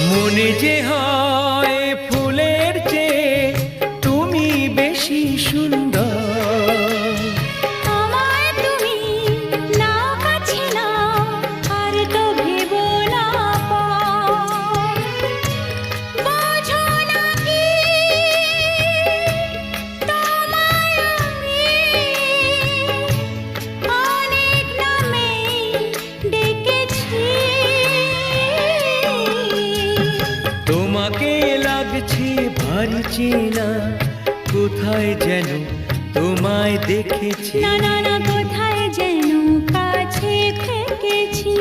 মনে যে হয় ফুলের চেয়ে তুমি বেশি সুন্দর। আমায় তুমি না কাছে না আর তো ভেবো না পর। বোঝো না কি তোমায় আমি অনেক নামে ডেকেছি। তোমাকে লাগছে ভারী চেনা, কোথায় যেন তোমায় দেখেছি। না না না, কোথায় যেন কাছে থেকেছি।